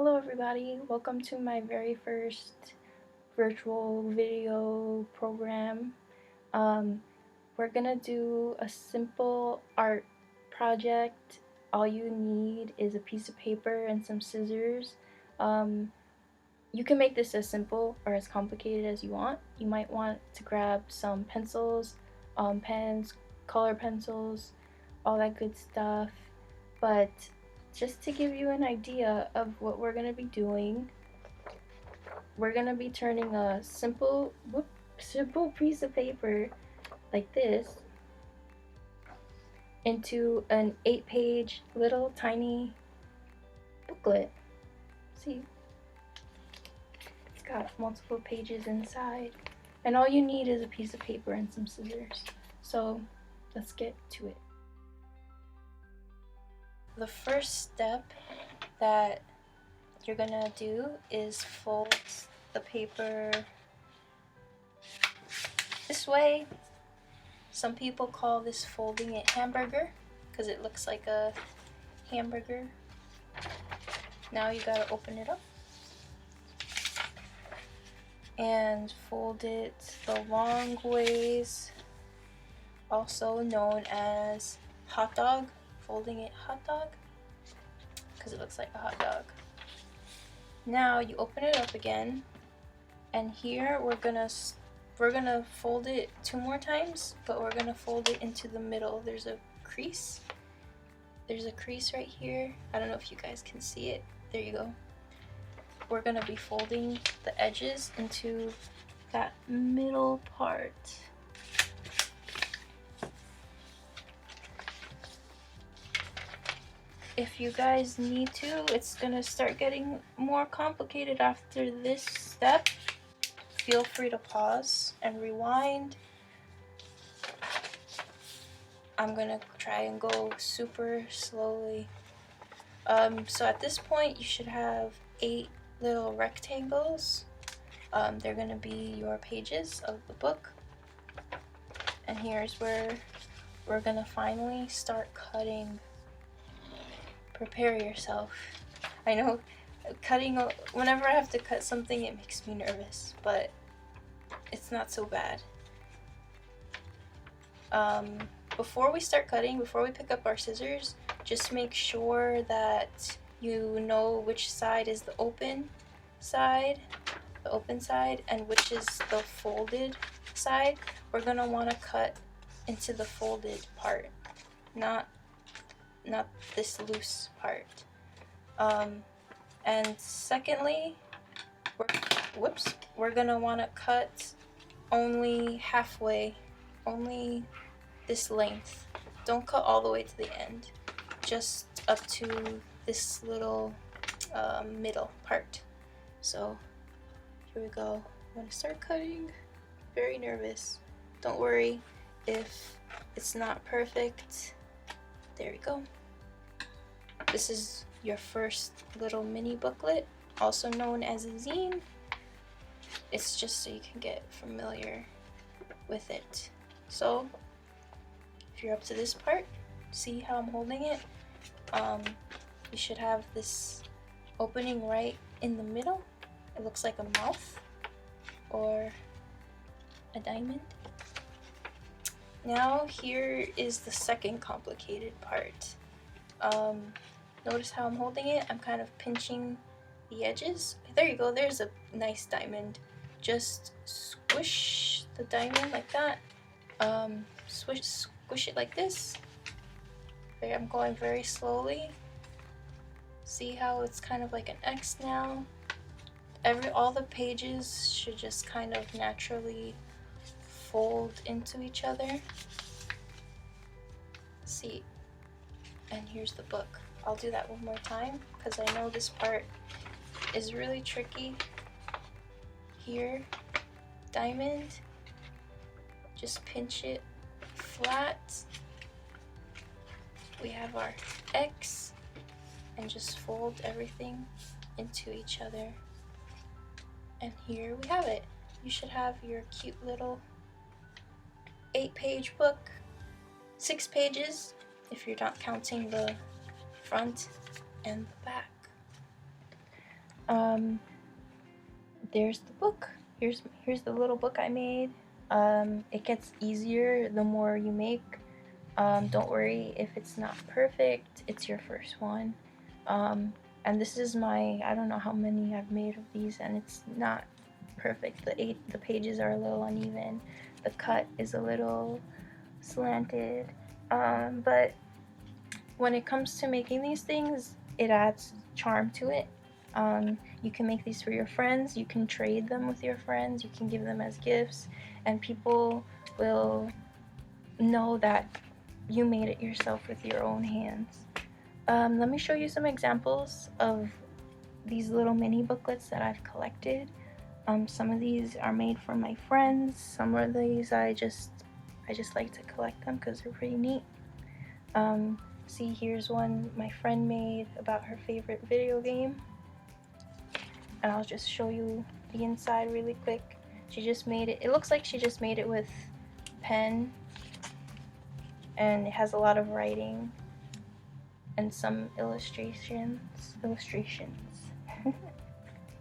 Hello everybody, welcome to my very first virtual video program. We're gonna do a simple art project. All you need is a piece of paper and some scissors. You can make this as simple or as complicated as you want. You might want to grab some pencils, pens, color pencils, all that good stuff. But just to give you an idea of what we're going to be doing, we're going to be turning a simple piece of paper like this into an 8-page little tiny booklet. See? It's got multiple pages inside. And all you need is a piece of paper and some scissors. So let's get to it. The first step that you're gonna do is fold the paper this way. Some people call this folding it hamburger because it looks like a hamburger. Now you gotta open it up and fold it the long ways, also known as hot dog. Folding it hot dog because it looks like a hot dog. Now you open it up again, and here we're gonna fold it 2 more times, but we're gonna fold it into the middle. There's a crease right here. I don't know if you guys can see it. There you go. We're gonna be folding the edges into that middle part. If you guys need to, it's gonna start getting more complicated after this step. Feel free to pause and rewind. I'm gonna try and go super slowly. So at this point, you should have 8 little rectangles. They're gonna be your pages of the book. And here's where we're gonna finally start cutting. Prepare yourself. I know whenever I have to cut something, it makes me nervous, but it's not so bad. Before we start cutting, before we pick up our scissors, just make sure that you know which side is the open side, and which is the folded side. We're gonna want to cut into the folded part, not this loose part. And secondly, we're gonna want to cut only halfway, only this length. Don't cut all the way to the end, just up to this little middle part. So here we go. I'm gonna start cutting. Very nervous. Don't worry if it's not perfect. There we go. This is your first little mini booklet, also known as a zine. It's just so you can get familiar with it. So if you're up to this part, see how I'm holding it? You should have this opening right in the middle. It looks like a mouth or a diamond. Now here is the second complicated part. Notice how I'm holding it? I'm kind of pinching the edges. There you go, there's a nice diamond. Just squish the diamond like that. Squish it like this. Okay, I'm going very slowly. See how it's kind of like an X now? All the pages should just kind of naturally fold into each other. See, and here's the book. I'll do that one more time because I know this part is really tricky. Here, diamond, just pinch it flat. We have our X, and just fold everything into each other. And here we have it. You should have your cute little 8-page book. 6 pages if you're not counting the front and the back. There's the book. Here's the little book I made. It gets easier the more you make. Don't worry if it's not perfect. It's your first one. And this is my, I don't know how many I've made of these, and it's not perfect. The pages are a little uneven. The cut is a little slanted. But when it comes to making these things, it adds charm to it. You can make these for your friends. You can trade them with your friends. You can give them as gifts, and people will know that you made it yourself with your own hands. Let me show you some examples of these little mini booklets that I've collected. Some of these are made for my friends. Some of these I just like to collect them because they're pretty neat. See, here's one my friend made about her favorite video game. And I'll just show you the inside really quick. She just made it. It looks like she just made it with pen, and it has a lot of writing and some illustrations.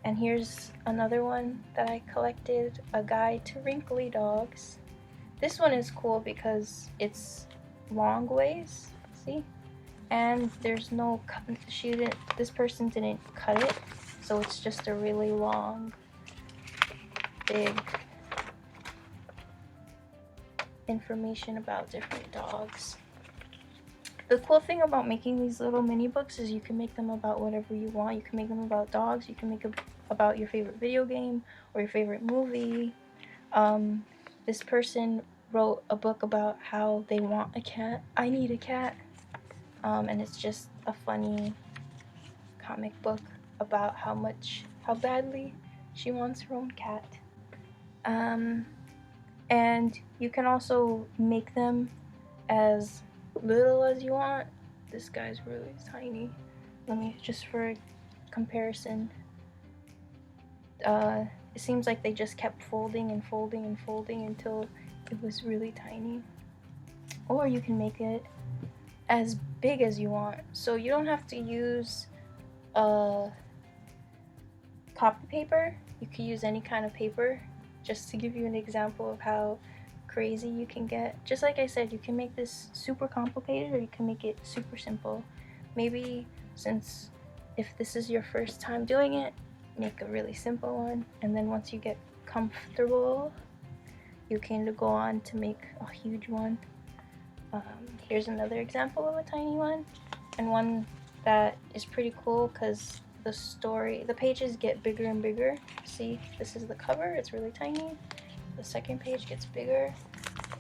And here's another one that I collected, A Guide to Wrinkly Dogs. This one is cool because it's long ways, see? And there's no, this person didn't cut it, so it's just a really long, big information about different dogs. The cool thing about making these little mini books is you can make them about whatever you want. You can make them about dogs, you can make them about your favorite video game or your favorite movie. This person wrote a book about how they want a cat. I need a cat. And it's just a funny comic book about how badly she wants her own cat. And you can also make them as little as you want. This guy's really tiny. Let me, just for comparison, it seems like they just kept folding and folding and folding until it was really tiny. Or you can make it as big as you want, so you don't have to use copy paper. You can use any kind of paper, just to give you an example of how crazy you can get. Just like I said, you can make this super complicated or you can make it super simple. Maybe since if this is your first time doing it, make a really simple one, and then once you get comfortable, you can go on to make a huge one. Here's another example of a tiny one, and one that is pretty cool because the pages get bigger and bigger. See, this is the cover, it's really tiny. The second page gets bigger,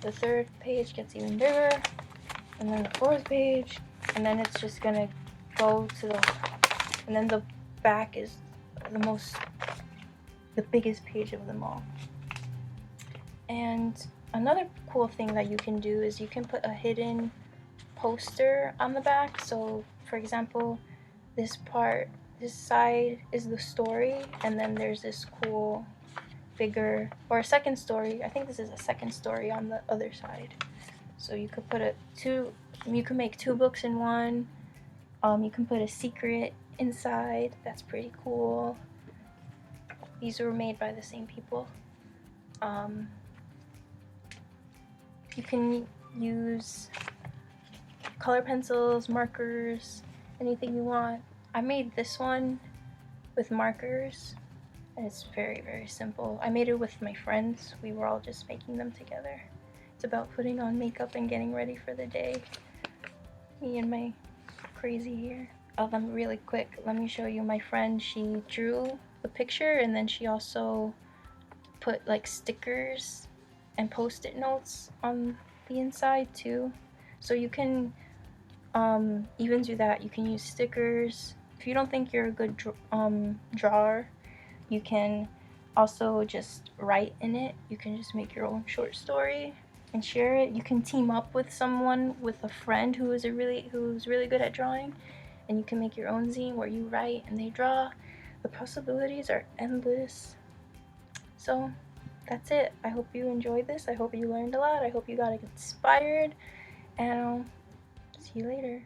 the third page gets even bigger, and then the fourth page, and then it's just gonna go to and then the back is the biggest page of them all. And another cool thing that you can do is you can put a hidden poster on the back. So for example, this side is the story, and then there's this cool bigger, or a second story. I think this is a second story on the other side. So you could put you can make two books in one. You can put a secret inside. That's pretty cool. These were made by the same people. You can use color pencils, markers, anything you want. I made this one with markers, and it's very, very simple. I made it with my friends. We were all just making them together. It's about putting on makeup and getting ready for the day. Me and my crazy hair. Really quick, let me show you my friend. She drew the picture, and then she also put like stickers and post-it notes on the inside too. So you can even do that. You can use stickers. If you don't think you're a good drawer, you can also just write in it. You can just make your own short story and share it. You can team up with someone, with a friend who's really good at drawing, and you can make your own zine where you write and they draw. The possibilities are endless. So that's it. I hope you enjoyed this. I hope you learned a lot. I hope you got inspired, and I'll see you later.